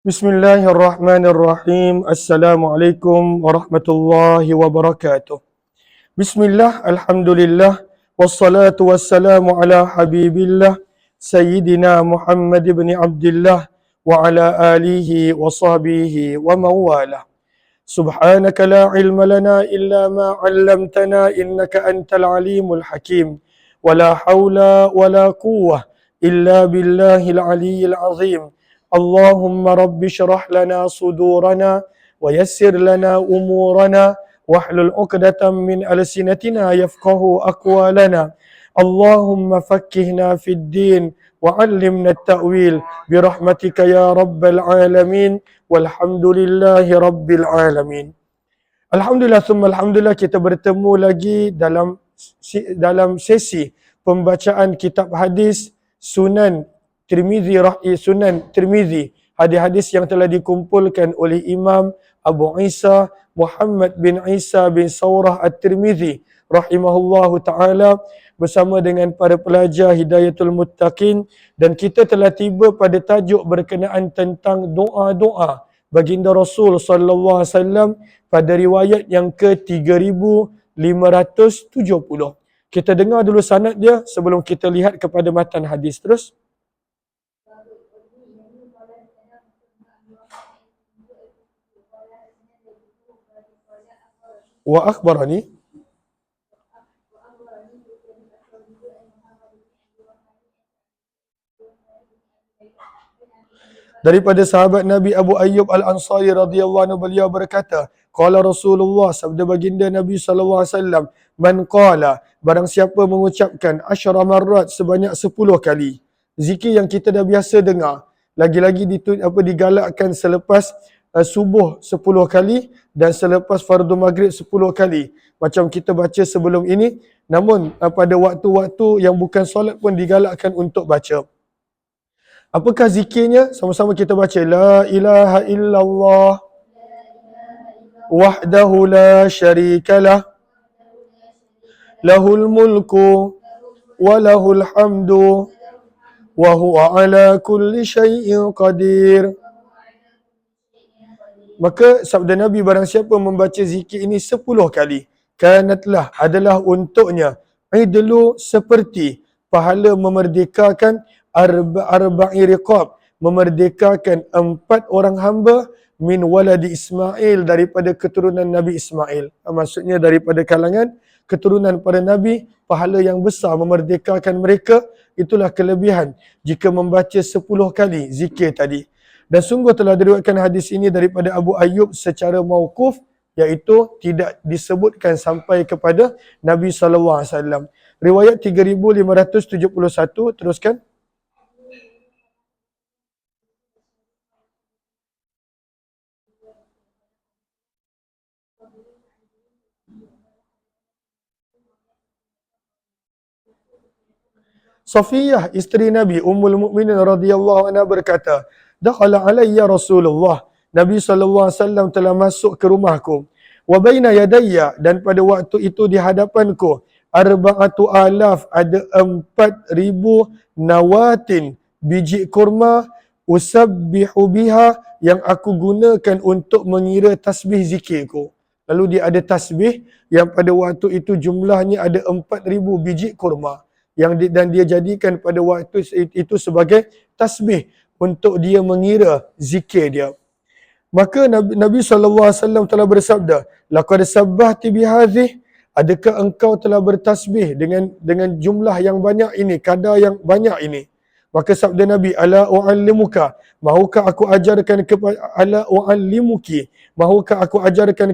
Bismillahirrahmanirrahim. Assalamualaikum warahmatullahi wabarakatuh. Bismillah, alhamdulillah, wassalatu wassalamu ala habibillah, Sayyidina Muhammad ibn Abdullah, wa ala alihi wa sahbihi wa mawalah. Subhanaka la ilma lana illa ma 'allamtana innaka antal alimul hakim. Wa la haula wa la quwwah illa billahil aliyyil azim. Allahumma rabbi syrah lana sudurana wa yassir lana umurana wahlul 'uqdatam min alsinatina yafqahu aqwalana. Allahumma fakkihna fid din wa 'allimna at-ta'wil birahmatika ya rabbal alamin walhamdulillahi rabbil alamin. Alhamdulillah summa alhamdulillah, kita bertemu lagi dalam sesi pembacaan kitab hadis Sunan Tirmizi, hadis-hadis yang telah dikumpulkan oleh Imam Abu Isa Muhammad bin Isa bin Saurah At-Tirmizi rahimahullahu taala bersama dengan para pelajar Hidayatul Muttaqin, dan kita telah tiba pada tajuk berkenaan tentang doa-doa baginda Rasul sallallahu alaihi wasallam pada riwayat yang ke-3570. Kita dengar dulu sanad dia sebelum kita lihat kepada matan hadis terus. Wa akhbarani daripada sahabat Nabi Abu Ayyub Al-Ansari radhiyallahu anhu, beliau berkata, qala Rasulullah, sabda baginda Nabi sallallahu alaihi wasallam, man qala, barang siapa mengucapkan asyara marrat, sebanyak 10 kali. Zikir yang kita dah biasa dengar, lagi-lagi digalakkan selepas subuh 10 kali dan selepas fardu maghrib 10 kali. Macam kita baca sebelum ini, namun pada waktu-waktu yang bukan solat pun digalakkan untuk baca. Apakah zikirnya? Sama-sama kita baca. La ilaha illallah wahdahu la syarikalah lahul mulku wa lahul hamdu wa huwa ala kulli syai'in qadir. Maka sabda Nabi, barang siapa membaca zikir ini 10 kali, kanatlah, adalah untuknya, idlu, seperti pahala memerdekakan arba'i riqab, memerdekakan 4 orang hamba, min waladi Ismail, daripada keturunan Nabi Ismail. Maksudnya daripada kalangan keturunan para Nabi, pahala yang besar memerdekakan mereka. Itulah kelebihan jika membaca 10 kali zikir tadi. Dan sungguh telah diriwayatkan hadis ini daripada Abu Ayyub secara mauquf, iaitu tidak disebutkan sampai kepada Nabi SAW. Riwayat 3571, teruskan. Safiyah, isteri Nabi, Ummul Mukminin radhiyallahu anha berkata, dakhala alayya Rasulullah, Nabi SAW telah masuk ke rumahku. Wa baina yadayya, dan pada waktu itu di hadapanku, 4,000, ada 4,000 nawatin, biji kurma, usabbihu biha, yang aku gunakan untuk mengira tasbih zikirku. Lalu dia ada tasbih yang pada waktu itu jumlahnya ada 4,000 biji kurma, dan dia jadikan pada waktu itu sebagai tasbih untuk dia mengira zikir dia. Maka Nabi SAW telah bersabda, laqad sabbahti bihadhih, adakah engkau telah bertasbih dengan jumlah yang banyak ini, kadar yang banyak ini. Maka sabda Nabi, ala u'allimuka, mahukah aku ajarkan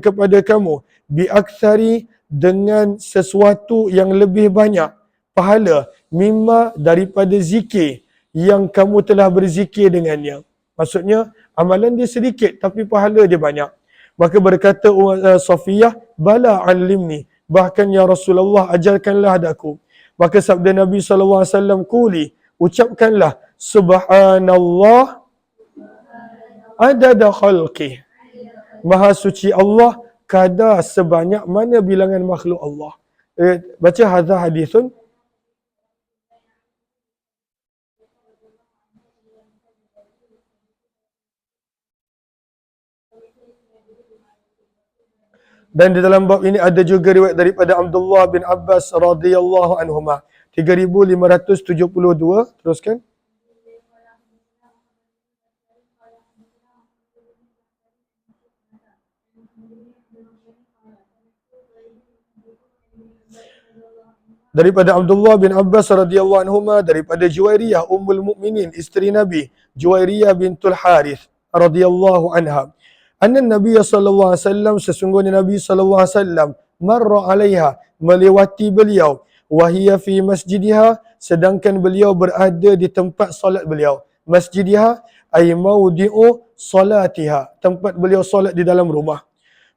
kepada kamu, bi aktsari, dengan sesuatu yang lebih banyak pahala, mimma, daripada zikir yang kamu telah berzikir dengannya. Maksudnya amalan dia sedikit tapi pahala dia banyak. Maka berkata Safiyah, bala alimni, bahkan ya Rasulullah, ajarkanlah aku. Maka sabda Nabi SAW, quli, ucapkanlah, subhanallah adada khalqih, maha suci Allah kadar sebanyak mana bilangan makhluk Allah. Baca hadza hadithun Dan di dalam bab ini ada juga riwayat daripada Abdullah bin Abbas radhiyallahu anhuma. 3572, teruskan. Daripada Abdullah bin Abbas radhiyallahu anhuma, daripada Juwairiyah Ummul Mukminin, isteri Nabi, Juwairiyah bintul Harith radhiyallahu anha. Anna Nabi sallallahu alaihi wasallam, sesungguhnya Nabi sallallahu alaihi wasallam, marra alaiha, melewati beliau, wahia fi masjidiha, sedangkan beliau berada di tempat solat beliau. Masjidiha ay maudi'u salatiha, tempat beliau solat di dalam rumah.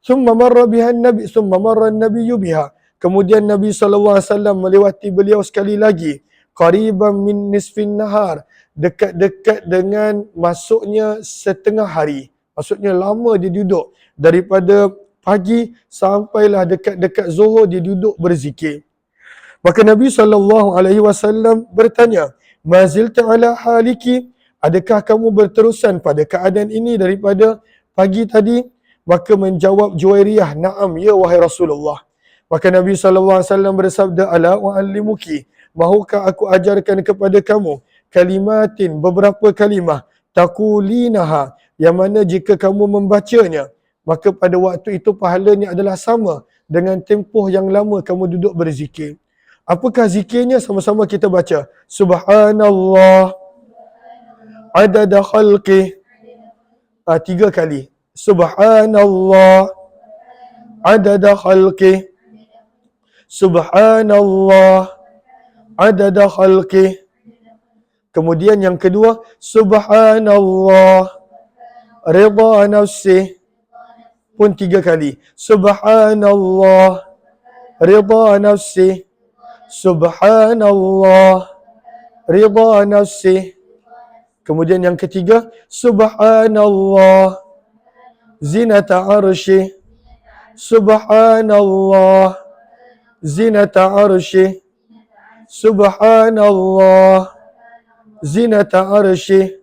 Thumma marra biha Nabi, thumma marra an-nabiyyu biha. Kemudian Nabi SAW melewati beliau sekali lagi. Qariban min nisfin nahar. Dekat-dekat dengan masuknya setengah hari. Maksudnya lama dia duduk. Daripada pagi sampailah dekat-dekat Zuhur dia duduk berzikir. Maka Nabi SAW bertanya, Mazilta ala haliki? Adakah kamu berterusan pada keadaan ini daripada pagi tadi? Maka menjawab Juwairiyah, Naam, ya wahai Rasulullah. Maka Nabi SAW bersabda, Ala wa'allimuki, mahukah aku ajarkan kepada kamu kalimatin, beberapa kalimah, takulinaha, yang mana jika kamu membacanya, maka pada waktu itu pahalanya adalah sama dengan tempoh yang lama kamu duduk berzikir. Apakah zikirnya? Sama-sama kita baca. Subhanallah adada khalqih. 3 kali. Subhanallah adada khalqih. Subhanallah adada khalqih. Kemudian yang kedua, Subhanallah rida nafsih, pun 3 kali. Subhanallah rida nafsih. Subhanallah rida nafsih. Kemudian yang ketiga, Subhanallah zinata arshih. Subhanallah zinata arshih. Subhanallah zinata arshih.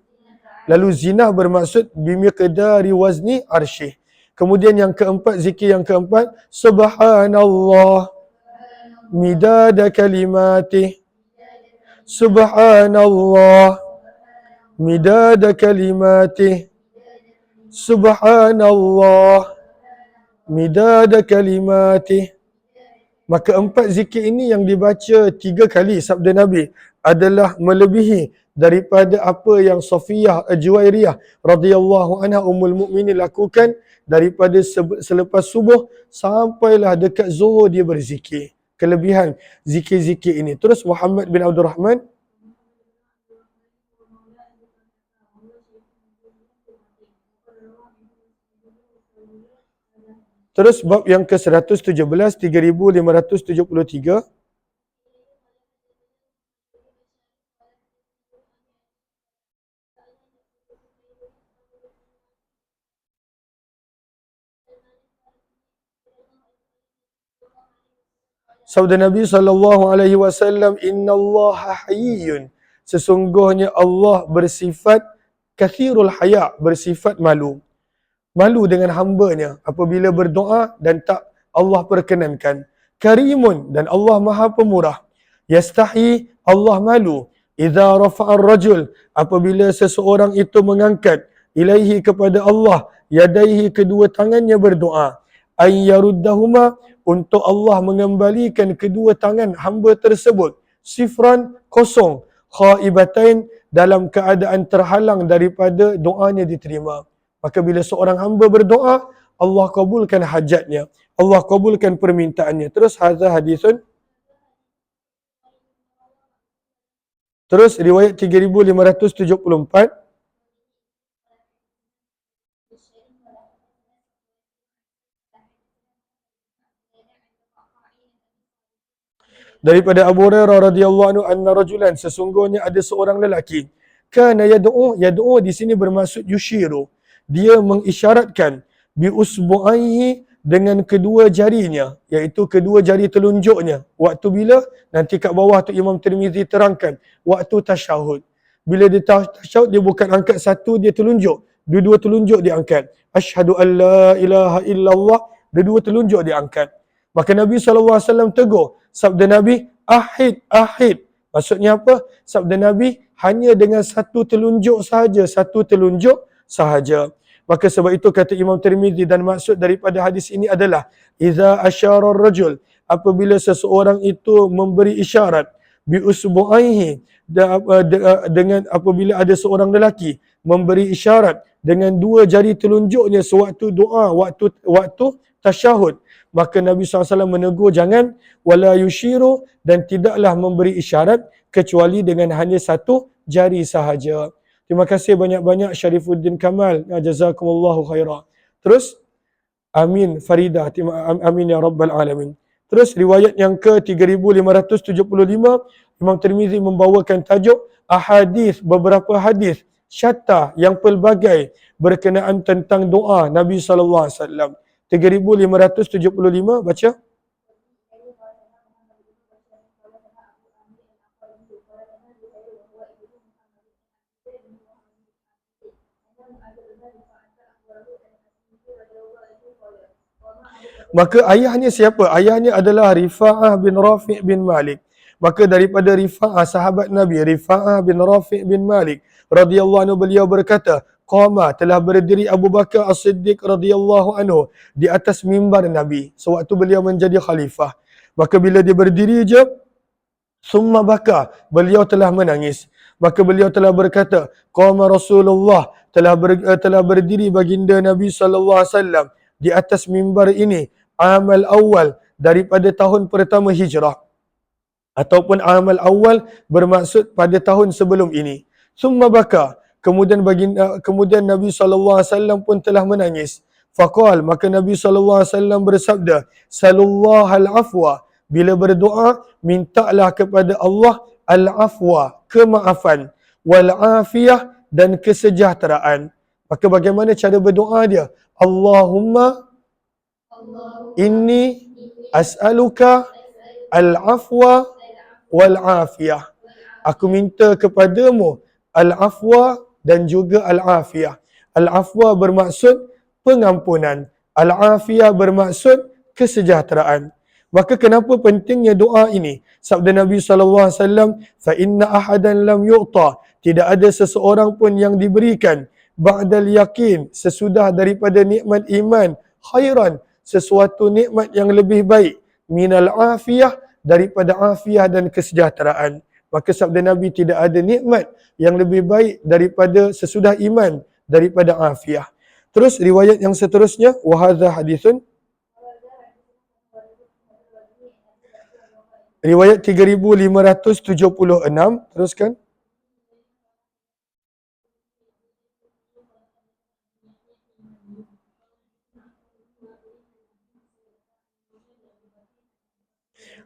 Lalu zina bermaksud bimiqdari wazni arshih. Kemudian yang keempat, zikir yang keempat, Subhanallah midada kalimatih. Subhanallah midada kalimatih. Subhanallah midada kalimatih. Maka 4 zikir ini yang dibaca 3 kali sabda Nabi adalah melebihi daripada apa yang Safiyah Juwairiyah radhiyallahu anha ummul mukminin lakukan daripada selepas subuh sampailah dekat Zuhur dia berzikir. Kelebihan zikir-zikir ini. Terus Muhammad bin Abdul Rahman. Terus bab yang ke-117, 3573. Sabda Nabi SAW, Inna Allah hayyun. Sesungguhnya Allah bersifat kathirul haya, bersifat malu. Malu dengan hambanya apabila berdoa dan tak Allah perkenankan. Karimun, dan Allah maha pemurah. Yastahi, Allah malu. Idza rafa'ar rajul, apabila seseorang itu mengangkat ilaihi kepada Allah, yadaihi kedua tangannya berdoa. Ay yaruddahuma, untuk Allah mengembalikan kedua tangan hamba tersebut. Sifran, kosong. Khaibatain, dalam keadaan terhalang daripada doanya diterima. Maka bila seorang hamba berdoa, Allah kabulkan hajatnya. Allah kabulkan permintaannya. Terus hadza hadisun. Terus riwayat 3574. Daripada Abu Hurairah radhiyallahu anhu, anna rajulan, sesungguhnya ada seorang lelaki, kana yad'u di sini bermaksud yushiru, dia mengisyaratkan bi usbu'aihi, dengan kedua jarinya, iaitu kedua jari telunjuknya. Waktu bila? Nanti kat bawah tu Imam Tirmizi terangkan, waktu tasyahud. Bila dia tasyahud, dia bukan angkat satu dia telunjuk, dua-dua telunjuk dia angkat. Asyhadu an la ilaha illallah dua telunjuk diangkat. Maka Nabi SAW tegur, sabda Nabi, ahid, ahid. Maksudnya apa? Sabda Nabi, hanya dengan satu telunjuk sahaja. Maka sebab itu kata Imam Tirmizi, dan maksud daripada hadis ini adalah, iza asyara rajul, apabila seseorang itu memberi isyarat, bi usbu'aihi, dengan apabila ada seorang lelaki memberi isyarat dengan dua jari telunjuknya sewaktu doa, waktu tasyahud, maka Nabi SAW menegur jangan, wala yushiru, dan tidaklah memberi isyarat kecuali dengan hanya satu jari sahaja. Terima kasih banyak-banyak Syarifuddin Kamal. Jazakumullahu khairah. Terus, amin Faridah. Amin ya Rabbal Alamin. Terus riwayat yang ke 3575, Imam Tirmizi membawakan tajuk ahadis, beberapa hadis syatta yang pelbagai berkenaan tentang doa Nabi SAW. 3575 baca. Maka ayahnya siapa? Ayahnya adalah Rifa'ah bin Rafi' bin Malik. Maka daripada Rifa'ah, sahabat Nabi, Rifa'ah bin Rafi' bin Malik radhiyallahu anhu, beliau berkata, qama, telah berdiri Abu Bakar As-Siddiq radhiyallahu anhu di atas mimbar Nabi sewaktu beliau menjadi khalifah. Maka bila dia berdiri je, summa baka, beliau telah menangis. Maka beliau telah berkata, qama Rasulullah, telah berdiri baginda Nabi sallallahu alaihi wasallam di atas mimbar ini, amal awal, daripada tahun pertama hijrah, ataupun amal awal bermaksud pada tahun sebelum ini. Summa baka, kemudian Nabi SAW pun telah menangis. Faqal, maka Nabi SAW bersabda, salullahal afwa, bila berdoa, mintalah kepada Allah al-afwa, kemaafan, wal afiyah, dan kesejahteraan. Maka bagaimana cara berdoa dia? Allahumma inni as'aluka al-afwa wal afiyah. Aku minta kepadamu al-afwa dan juga al-afiyah. Al-afwa bermaksud pengampunan, al-afiyah bermaksud kesejahteraan. Maka kenapa pentingnya doa ini? Sabda Nabi SAW, fa inna ahadan lam yu'ta, tidak ada seseorang pun yang diberikan ba'dal yakin, sesudah daripada nikmat iman, khairan, sesuatu nikmat yang lebih baik, minal afiyah, daripada afiyah dan kesejahteraan. Maka sabda Nabi, tidak ada nikmat yang lebih baik daripada sesudah iman, daripada afiyah. Terus riwayat yang seterusnya, wa hadza hadithun, riwayat 3576, teruskan.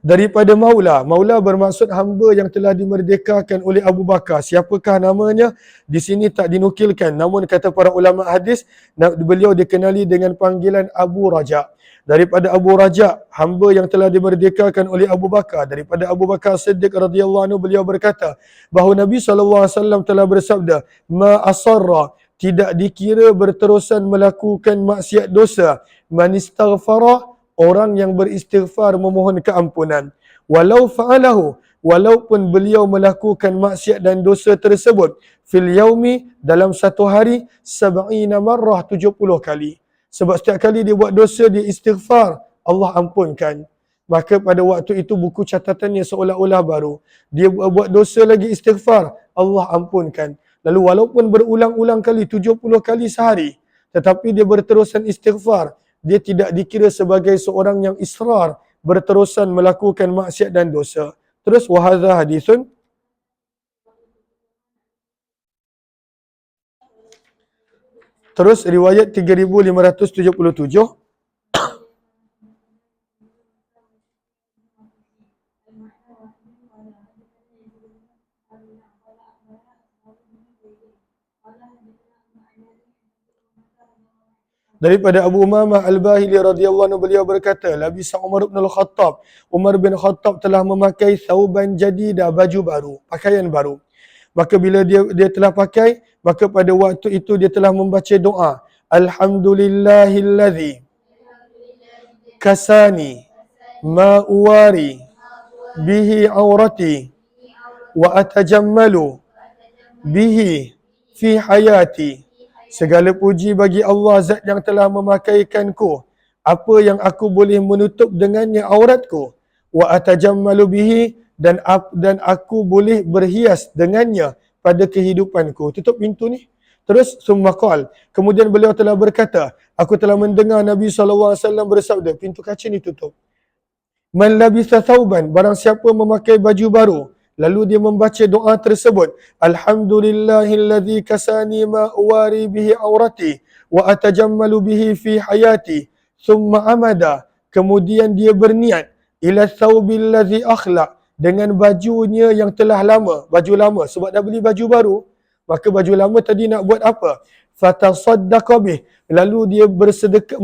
Daripada Maula. Maula bermaksud hamba yang telah dimerdekakan oleh Abu Bakar. Siapakah namanya? Di sini tak dinukilkan. Namun kata para ulama hadis, beliau dikenali dengan panggilan Abu Raja. Daripada Abu Raja, hamba yang telah dimerdekakan oleh Abu Bakar. Daripada Abu Bakar Siddiq radhiyallahu anhu, beliau berkata bahawa Nabi SAW telah bersabda, ma asarra, tidak dikira berterusan melakukan maksiat dosa, man istaghfara, orang yang beristighfar memohon keampunan, walau fa'alahu, walaupun beliau melakukan maksiat dan dosa tersebut, fil yaumi, dalam satu hari, 70 marrah, 70 kali. Sebab setiap kali dia buat dosa, dia istighfar, Allah ampunkan. Maka pada waktu itu buku catatannya seolah-olah baru. Dia buat dosa lagi istighfar, Allah ampunkan. Lalu walaupun berulang-ulang kali, 70 kali sehari, tetapi dia berterusan istighfar, dia tidak dikira sebagai seorang yang israr, berterusan melakukan maksiat dan dosa. Terus wahadha hadithun, terus riwayat 3577, daripada Abu Umamah Al-Bahili radhiyallahu anhu, beliau berkata, labisa Umar bin Al-Khattab, Umar bin Khattab telah memakai thawban jadida, baju baru, pakaian baru. Maka bila dia telah pakai, maka pada waktu itu dia telah membaca doa, alhamdulillahillazi kasani ma uwari bihi aurati wa atajammalu bihi fi hayati. Segala puji bagi Allah, Zat yang telah memakaikanku apa yang aku boleh menutup dengannya auratku, wa atajammalu bihi, dan aku boleh berhias dengannya pada kehidupanku. Tutup pintu ni. Terus summa qal, kemudian beliau telah berkata, aku telah mendengar Nabi SAW bersabda, pintu kaca ni tutup. Man labisa thawban, barang siapa memakai baju baru, lalu dia membaca doa tersebut, alhamdulillahilladzi kasani ma uwari bihi aurati wa atajammalu bihi fi hayati, thumma amada, kemudian dia berniat, ila thawbil ladzi akhlaq, dengan bajunya yang telah lama, baju lama, sebab dah beli baju baru, maka baju lama tadi nak buat apa? Fatasaddaqa bih, lalu dia bersedekah,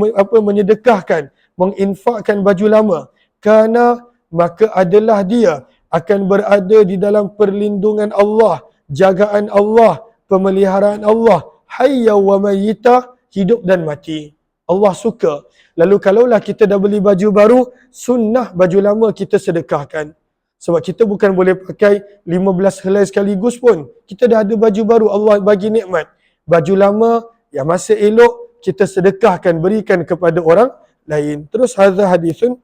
menyedekahkan, menginfakkan baju lama, karena maka adalah dia akan berada di dalam perlindungan Allah, jagaan Allah, pemeliharaan Allah, hayya wa mayyita, hidup dan mati. Allah suka. Lalu kalaulah kita dah beli baju baru, sunnah baju lama kita sedekahkan. Sebab kita bukan boleh pakai 15 helai sekaligus pun. Kita dah ada baju baru, Allah bagi nikmat. Baju lama yang masih elok, kita sedekahkan, berikan kepada orang lain. Terus hadza hadithun.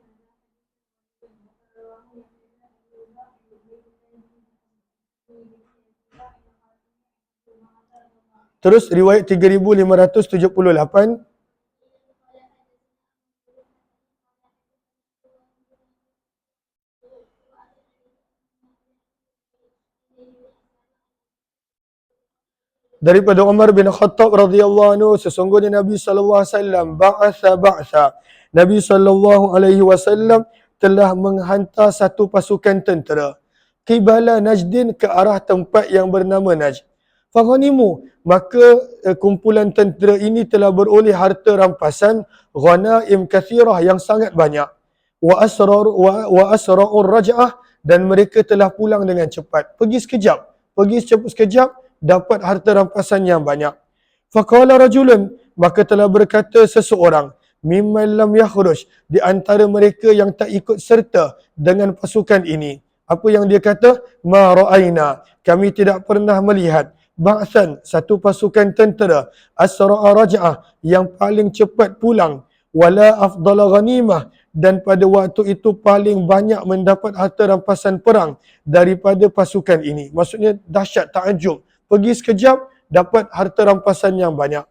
Terus riwayat 3578. Daripada Umar bin Khattab radhiyallahu anhu, sesungguhnya Nabi sallallahu alaihi wasallam ba'atha. Nabi sallallahu alaihi wasallam telah menghantar satu pasukan tentera qibala Najdin, ke arah tempat yang bernama Najd. Faghanimu, maka kumpulan tentera ini telah beroleh harta rampasan ghanaim kathirah, yang sangat banyak. Wa asra'ur raj'ah, dan mereka telah pulang dengan cepat. Pergi sekejap, dapat harta rampasan yang banyak. Faqala rajulun, maka telah berkata seseorang, mimman lam yakhruj, di antara mereka yang tak ikut serta dengan pasukan ini. Apa yang dia kata? Ma ra'aina, kami tidak pernah melihat ba'san, satu pasukan tentera, asra'a raj'ah, yang paling cepat pulang, wala afdala ghanimah, dan pada waktu itu paling banyak mendapat harta rampasan perang daripada pasukan ini. Maksudnya dahsyat, takjub. Pergi sekejap, dapat harta rampasan yang banyak.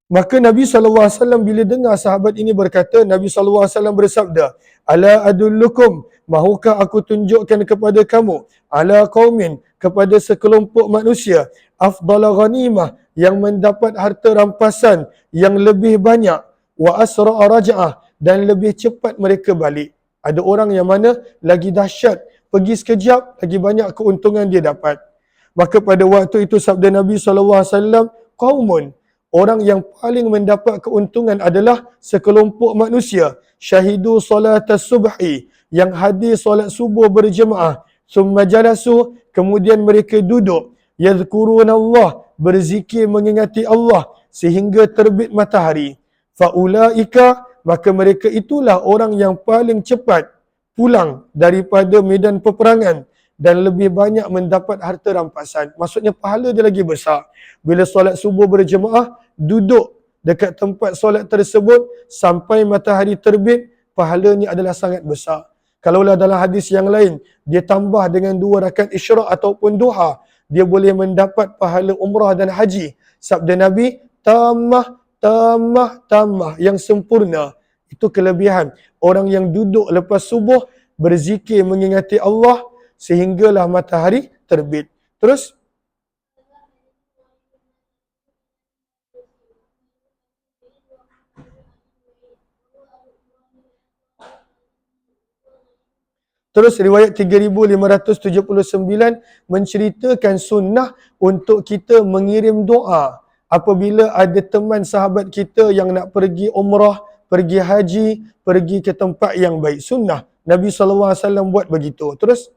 Maka Nabi SAW bila dengar sahabat ini berkata, Nabi SAW bersabda, ala adullukum, mahukah aku tunjukkan kepada kamu, ala qaumin, kepada sekelompok manusia, afdala ghanimah, yang mendapat harta rampasan yang lebih banyak, wa asra'a raj'ah, dan lebih cepat mereka balik. Ada orang yang mana lagi dahsyat, pergi sekejap, lagi banyak keuntungan dia dapat. Maka pada waktu itu sabda Nabi SAW, qaumun, orang yang paling mendapat keuntungan adalah sekelompok manusia, syahidu salat subhi, yang hadir solat subuh berjemaah, summa jalasu, kemudian mereka duduk, yadhkuruna Allah, berzikir mengingati Allah sehingga terbit matahari. Faulaika, maka mereka itulah orang yang paling cepat pulang daripada medan peperangan dan lebih banyak mendapat harta rampasan. Maksudnya pahala dia lagi besar. Bila solat subuh berjemaah, duduk dekat tempat solat tersebut sampai matahari terbit, pahalanya adalah sangat besar. Kalaulah dalam hadis yang lain, dia tambah dengan 2 rakaat isyraq ataupun duha, dia boleh mendapat pahala umrah dan haji. Sabda Nabi, tamah, yang sempurna. Itu kelebihan orang yang duduk lepas subuh, berzikir mengingati Allah sehinggalah matahari terbit. Terus riwayat 3579 menceritakan sunnah untuk kita mengirim doa apabila ada teman sahabat kita yang nak pergi umrah, pergi haji, pergi ke tempat yang baik. Sunnah Nabi SAW buat begitu. Terus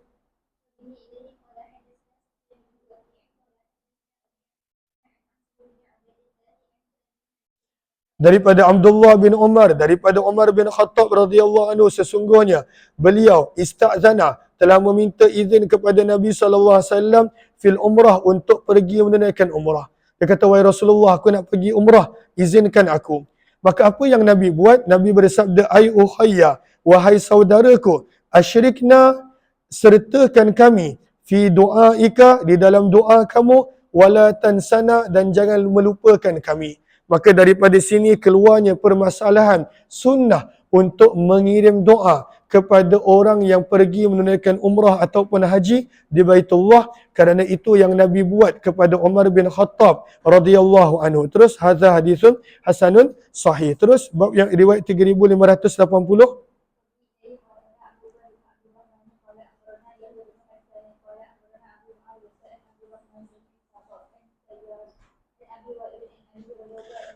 daripada Abdullah bin Umar, daripada Umar bin Khattab radhiyallahu anhu, sesungguhnya beliau istazana, telah meminta izin kepada Nabi sallallahu alaihi wasallam fil umrah, untuk pergi menunaikan umrah. Dia kata, wahai Rasulullah, aku nak pergi umrah, izinkan aku. Maka apa yang Nabi buat? Nabi bersabda, ai ukhayya, wahai saudaraku, asyrikna, sertakan kami, fi du'aika, di dalam doa kamu, wala tansana, dan jangan melupakan kami. Maka daripada sini keluarnya permasalahan sunnah untuk mengirim doa kepada orang yang pergi menunaikan umrah ataupun haji di Baitullah, kerana itu yang Nabi buat kepada Umar bin Khattab radhiyallahu anhu. Terus hadza hadisun hasanun sahih. Terus bab yang riwayat 3580.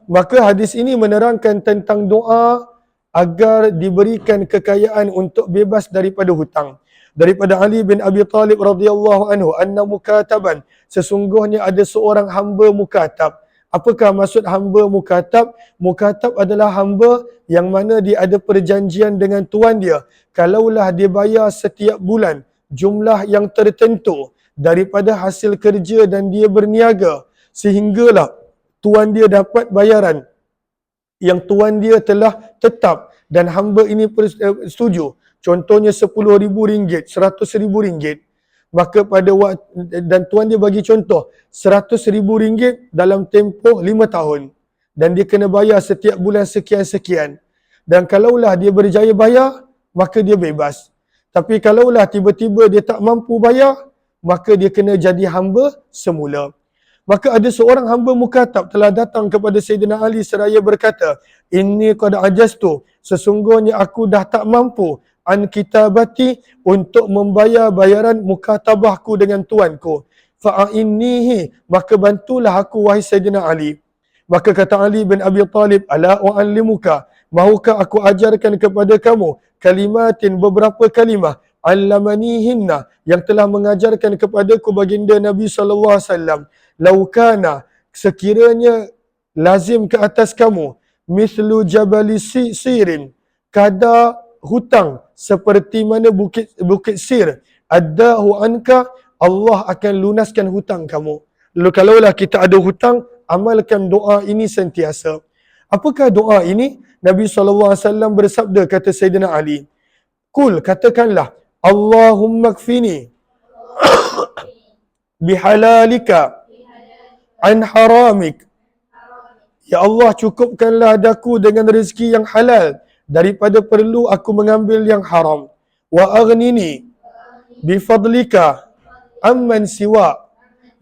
Maka hadis ini menerangkan tentang doa agar diberikan kekayaan untuk bebas daripada hutang. Daripada Ali bin Abi Talib radhiyallahu anhu, anna mukataban, sesungguhnya ada seorang hamba mukatab. Apakah maksud hamba mukatab? Mukatab adalah hamba yang mana dia ada perjanjian dengan tuan dia. Kalaulah dia bayar setiap bulan jumlah yang tertentu daripada hasil kerja dan dia berniaga, sehinggalah tuan dia dapat bayaran yang tuan dia telah tetap dan hamba ini setuju, contohnya RM10,000, RM100,000, maka pada waktu, dan tuan dia bagi contoh RM100,000 dalam tempoh 5 tahun, dan dia kena bayar setiap bulan sekian-sekian, dan kalaulah dia berjaya bayar, maka dia bebas. Tapi kalaulah tiba-tiba dia tak mampu bayar, maka dia kena jadi hamba semula. Maka ada seorang hamba mukatab telah datang kepada Sayyidina Ali seraya berkata, inni qad ajastu, sesungguhnya aku dah tak mampu, an kitabati, untuk membayar bayaran mukatabahku dengan tuanku. Fa'innihi, maka bantulah aku wahai Sayyidina Ali. Maka kata Ali bin Abi Talib, ala u'allimuka, mahukah aku ajarkan kepada kamu kalimatin, beberapa kalimah, allamanihinna, yang telah mengajarkan kepadaku baginda Nabi sallallahu alaihi wasallam, laukana, sekiranya lazim ke atas kamu, mislu jabali sirin, kadar hutang seperti mana bukit sir, addahu anka, Allah akan lunaskan hutang kamu. Lalu kalaulah kita ada hutang, amalkan doa ini sentiasa. Apakah doa ini? Nabi SAW bersabda, kata Sayyidina Ali, kul, katakanlah, Allahumma kfini bihalalika an haramik. Ya Allah, cukupkanlah daku dengan rezeki yang halal daripada perlu aku mengambil yang haram. Wa aghnini bifadlika amman siwa,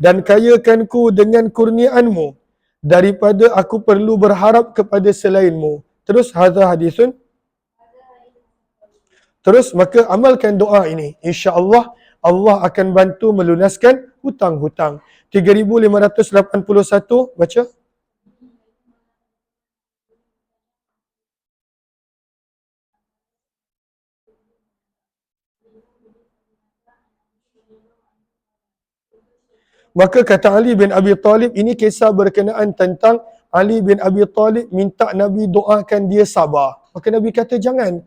dan kayakanku dengan kurniaanmu daripada aku perlu berharap kepada selainmu. Terus hadza hadisun. Terus maka amalkan doa ini, insya-Allah Allah akan bantu melunaskan hutang-hutang. 3581 baca. Maka kata Ali bin Abi Talib, ini kisah berkenaan tentang Ali bin Abi Talib minta Nabi doakan dia sabar. Maka Nabi kata jangan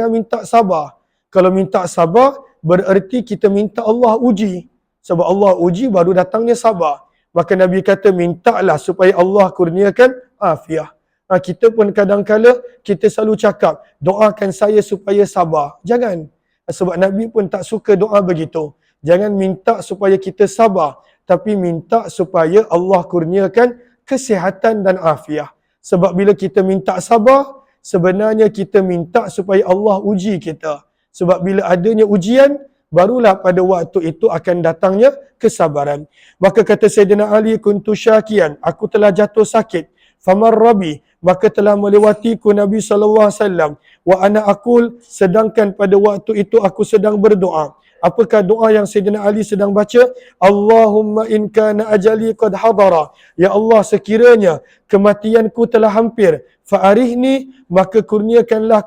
minta sabar. Kalau minta sabar bererti kita minta Allah uji. Sebab Allah uji baru datangnya sabar. Maka Nabi kata mintalah supaya Allah kurniakan afiah. Kita pun kadang-kala kita selalu cakap, doakan saya supaya sabar. Jangan. Sebab Nabi pun tak suka doa begitu. Jangan minta supaya kita sabar, tapi minta supaya Allah kurniakan kesihatan dan afiah. Sebab bila kita minta sabar, sebenarnya kita minta supaya Allah uji kita. Sebab bila adanya ujian, barulah pada waktu itu akan datangnya kesabaran. Maka kata Sayyidina Ali, kuntu syakian, aku telah jatuh sakit. Famar Rabi, maka telah melewatiku Nabi SAW. Wa ana aqul, sedangkan pada waktu itu aku sedang berdoa. Apakah doa yang Sayyidina Ali sedang baca? Allahumma in kana ajali qad hadara. Ya Allah, sekiranya kematianku telah hampir, fa'arihni, maka kurniakanlah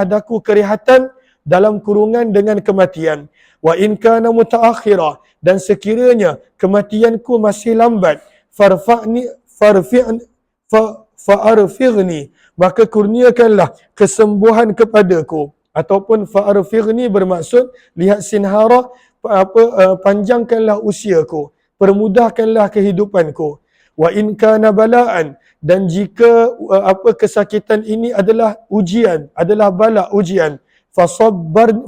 daku kerehatan dalam kurungan dengan kematian. Wa in kana mutaakhira, dan sekiranya kematianku masih lambat, fa'arfighni, maka kurniakanlah kesembuhan kepadaku. Ataupun fa'arfighni bermaksud lihat sinhara, panjangkanlah usiaku, permudahkanlah kehidupanku. Wa in kana balaan, dan jika kesakitan ini adalah ujian, adalah bala ujian,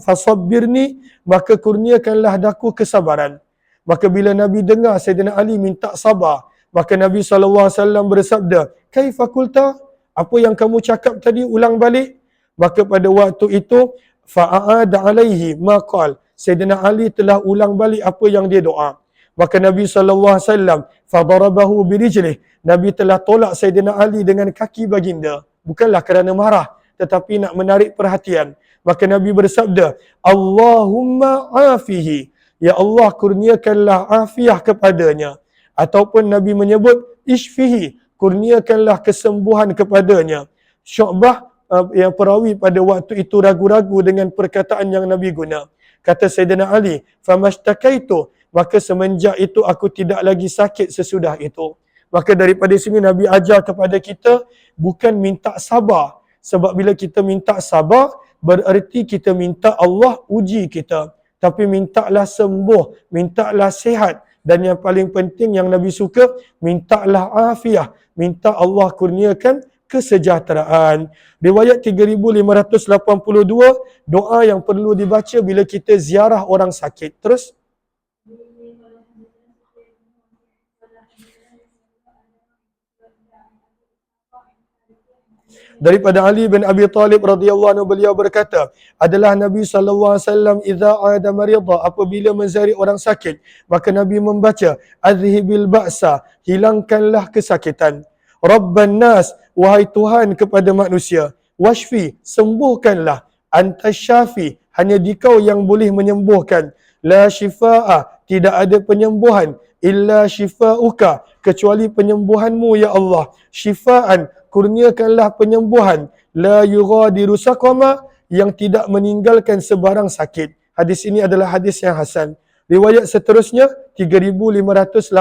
fasabbirni, maka kurniakanlah daku kesabaran. Maka bila Nabi dengar Sayyidina Ali minta sabar, maka Nabi SAW bersabda, kaifa qulta, apa yang kamu cakap tadi, ulang balik. Maka pada waktu itu fa'aada alaihi maqal, Sayyidina Ali telah ulang balik apa yang dia doa. Maka Nabi SAW fadarabahu birijlih, Nabi telah tolak Sayyidina Ali dengan kaki baginda, bukanlah kerana marah tetapi nak menarik perhatian. Maka Nabi bersabda, Allahumma afihi, ya Allah kurniakanlah afiah kepadanya. Ataupun Nabi menyebut ishfihi, kurniakanlah kesembuhan kepadanya. Syu'bah yang perawi pada waktu itu ragu-ragu dengan perkataan yang Nabi guna. Kata Sayyidina Ali, famastakaitu, maka semenjak itu aku tidak lagi sakit sesudah itu. Maka daripada sini Nabi ajar kepada kita bukan minta sabar. Sebab bila kita minta sabar, bererti kita minta Allah uji kita. Tapi mintalah sembuh, mintalah sihat. Dan yang paling penting yang Nabi suka, mintalah afiah. Minta Allah kurniakan kesejahteraan. Riwayat 3582, doa yang perlu dibaca bila kita ziarah orang sakit. Terus daripada Ali bin Abi Talib radhiyallahu anhu, beliau berkata, adalah Nabi SAW idza ada marida, apabila menzari orang sakit, maka Nabi membaca azhibil ba'sa, hilangkanlah kesakitan. Rabban nas, wahai Tuhan kepada manusia. Washfi, sembuhkanlah. Anta syafi, hanya dikau yang boleh menyembuhkan. La shifa'a, tidak ada penyembuhan. Illa shifa'uka, kecuali penyembuhanmu ya Allah. Shifa'an, kurniakanlah penyembuhan. La yughadiru saqama, yang tidak meninggalkan sebarang sakit. Hadis ini adalah hadis yang hasan. Riwayat seterusnya 3583,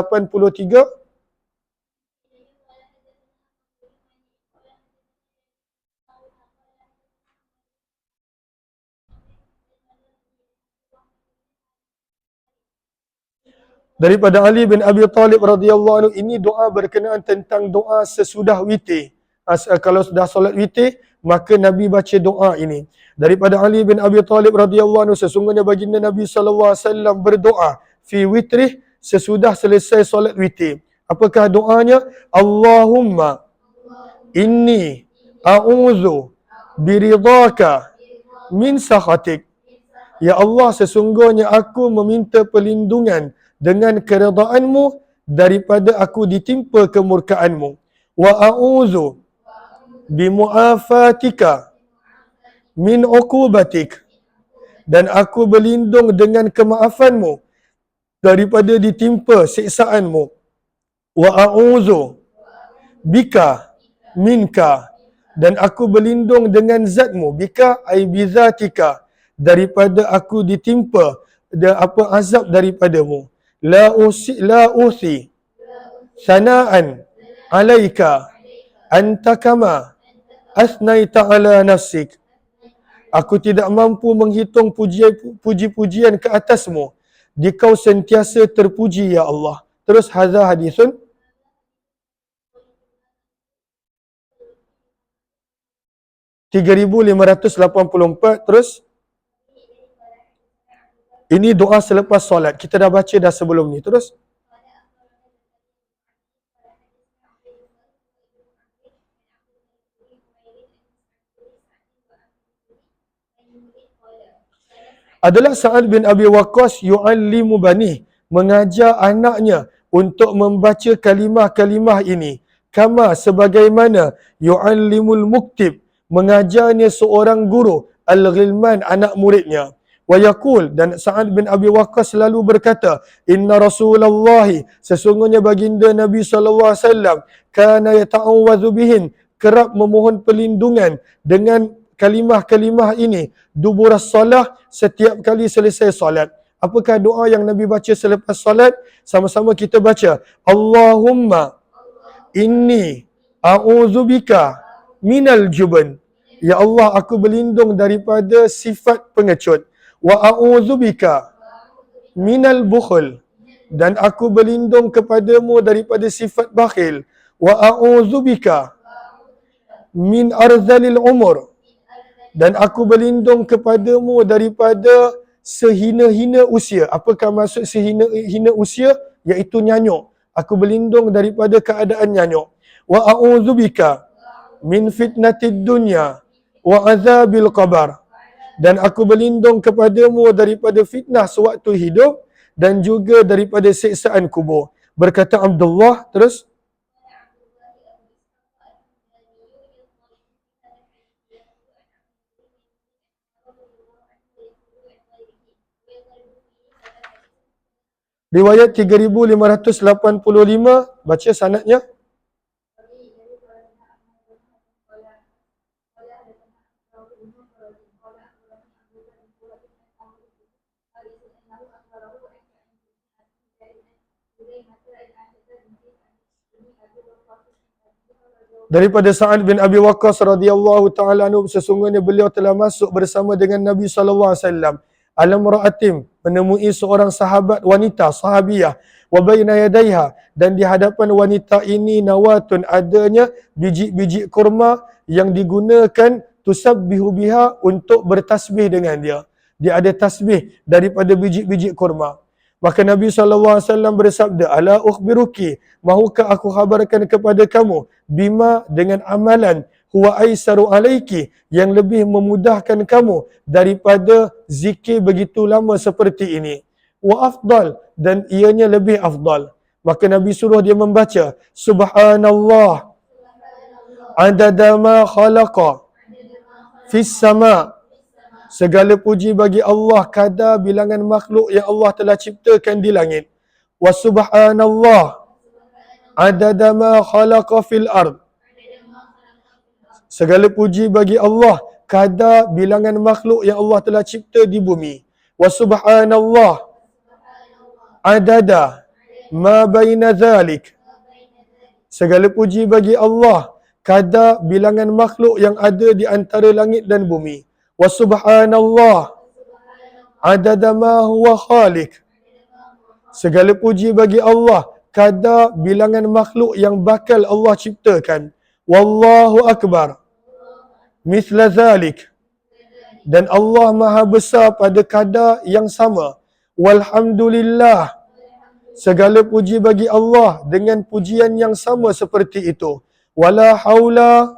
daripada Ali bin Abi Talib radhiyallahu anhu, ini doa berkenaan tentang doa sesudah witir. Kalau sudah solat witir, maka Nabi baca doa ini. Daripada Ali bin Abi Talib radhiyallahu anhu, sesungguhnya baginda Nabi SAW berdoa fi witrih, sesudah selesai solat witir. Apakah doanya? Allahumma inni a'udzu biridhaka min sakhatik. Ya Allah, sesungguhnya aku meminta perlindungan dengan keredaanmu daripada aku ditimpa kemurkaanmu. Wa a'udzu bimu'afatika min uqubatik, dan aku berlindung dengan kemaafanmu daripada ditimpa siksaanmu. Wa a'udzu bika minka, dan aku berlindung dengan zatmu, bika ai bizatika, daripada aku ditimpa azab daripadamu. La usi sana'an alaika anta kama asnaita ala nafsik. Aku tidak mampu menghitung puji-pujian ke atasmu. Dikau sentiasa terpuji ya Allah. Terus hadza hadisun 3584. Terus ini doa selepas solat. Kita dah baca dah sebelum ni. Terus adalah Sa'ad bin Abi Waqqas yu'allimu bani, mengajar anaknya untuk membaca kalimah-kalimah ini. Kama, sebagaimana yu'allimul muktib, mengajarnya seorang guru al-ghilman, anak muridnya. Wa yaqul, dan Sa'ad bin Abi Waqqas selalu berkata, inna Rasulullah, sesungguhnya baginda Nabi SAW kana yata'awwadhu bihin, kerap memohon perlindungan dengan kalimah-kalimah ini duburas salah, setiap kali selesai solat. Apakah doa yang Nabi baca selepas solat? Sama-sama kita baca. Allahumma inni A'udzubika minal jubn. Ya Allah, aku berlindung daripada sifat pengecut. Wa a'udzubika minal bukhl. Dan aku berlindung kepadamu daripada sifat bakhil. Wa a'udzubika min arzalil umur. Dan aku berlindung kepadamu daripada sehina-hina usia. Apakah maksud sehina-hina usia? Iaitu nyanyuk. Aku berlindung daripada keadaan nyanyuk. Wa a'udzubika min fitnatid dunya wa azabil qabr. Dan aku berlindung kepadamu daripada fitnah sewaktu hidup dan juga daripada siksaan kubur. Berkata Abdullah, terus riwayat 3585, baca sanadnya. Daripada Sa'ad bin Abi Waqqas radhiyallahu taala anhu, sesungguhnya beliau telah masuk bersama dengan Nabi sallallahu alaihi wasallam. Alam ra'atim, menemui seorang sahabat wanita, sahabiyah, wa baina yadaiha, dan di hadapan wanita ini nawatun, adanya biji-biji kurma yang digunakan tusabbihu biha, untuk bertasbih dengan dia. Dia ada tasbih daripada biji-biji kurma. Maka Nabi SAW bersabda, Ala ukhbiruki, mahukah aku khabarkan kepada kamu, bima, dengan amalan, huwa aisaru alaiki, yang lebih memudahkan kamu daripada zikir begitu lama seperti ini. Wa afdal, dan ianya lebih afdal. Maka Nabi suruh dia membaca, Subhanallah, adada ma khalaqa, fis sama', segala puji bagi Allah kadar bilangan makhluk yang Allah telah ciptakan di langit. Wa subhanallah adada ma khalaqa fil ard. Segala puji bagi Allah kadar bilangan makhluk yang Allah telah cipta di bumi. Wa subhanallah adada ma baina zalik. Segala puji bagi Allah kadar bilangan makhluk yang ada di antara langit dan bumi. Wa subhanallah adada ma huwa khaliq. Segala puji bagi Allah kadar bilangan makhluk yang bakal Allah ciptakan. Wallahu akbar mithla zalik. Dan Allah maha besar pada kadar yang sama. Walhamdulillah, segala puji bagi Allah dengan pujian yang sama seperti itu. Wala haula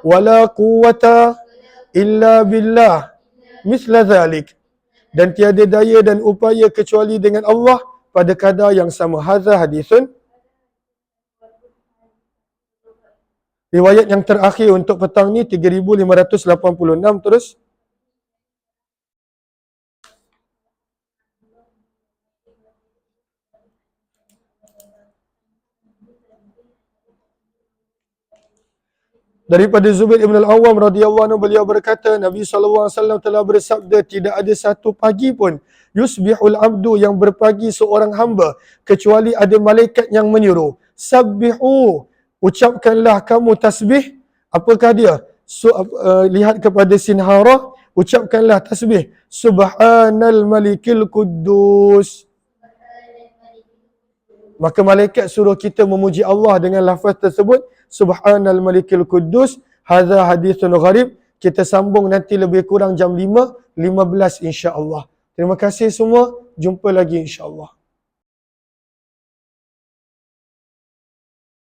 wala quwwata illa billah misla zalik. Dan tiada daya dan upaya kecuali dengan Allah pada kadar yang sama. Hadza hadisun. Riwayat yang terakhir untuk petang ni 3586, terus. Daripada Zubair ibn al-Awwam radhiyallahu anhu, beliau berkata, Nabi SAW telah bersabda, tidak ada satu pagi pun yusbihul abdu, yang berpagi seorang hamba, kecuali ada malaikat yang menyuruh, sabbihu, ucapkanlah kamu tasbih. Apakah dia? Lihat kepada sinharah, ucapkanlah tasbih, subhanal malikil quddus. Maka malaikat suruh kita memuji Allah dengan lafaz tersebut, Subhanal Malikil Quddus. Hadza hadithun gharib. Kita sambung nanti lebih kurang jam 5:15 insya-Allah. Terima kasih semua. Jumpa lagi insya-Allah.